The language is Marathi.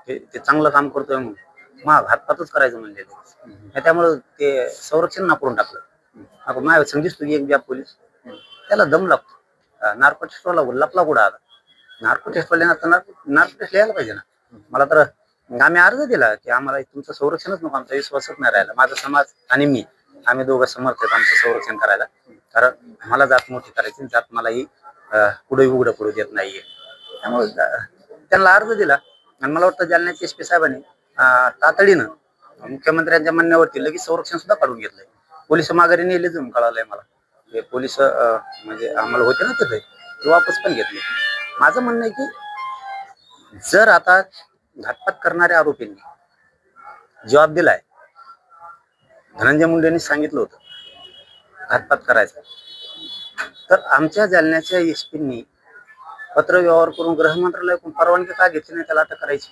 ते चांगलं काम करतोय म्हणून मग हातपातच करायचं म्हणजे त्यामुळं ते संरक्षण नाकारून टाकलं. आपण माझ्या संगीच तुझी एक पोलीस त्याला दम लागतो. नार्को टेस्टवाला लपला कुठं आता नार्को टेस्टवाल्या नार्को टेस्ट यायला पाहिजे ना. मला तर आम्ही अर्ज दिला की आम्हाला तुमचं संरक्षणच नको, आमचा विश्वासच नाही राहिला. माझा समाज आणि मी आम्ही दोघं समर्थ आहेत आमचं संरक्षण करायला, कारण मला जात मोठी करायची, जात मला ही पुढे उघडं पडू देत नाहीये. त्यामुळे त्यांना अर्ज दिला आणि मला वाटतं जालन्याच्या एसपी साहेबांनी तातडीनं मुख्यमंत्र्यांच्या म्हणण्यावरती लगेच संरक्षण सुद्धा काढून घेतलंय. पोलिस माघारी नेले जाऊन कळालंय मला. हे पोलिस म्हणजे आम्हाला होते ना तिथे ते वापस पण घेतले. माझं म्हणणं आहे की जर आता घातपात करणाऱ्या आरोपींनी जबाब दिलाय, धनंजय मुंडेंनी सांगितलं होतं घातपात करायचा, तर आमच्या जालन्याच्या एसपींनी पत्रव्यवहार करून गृह मंत्रालयाकडून परवानगी का घेतली नाही त्याला अटक करायची?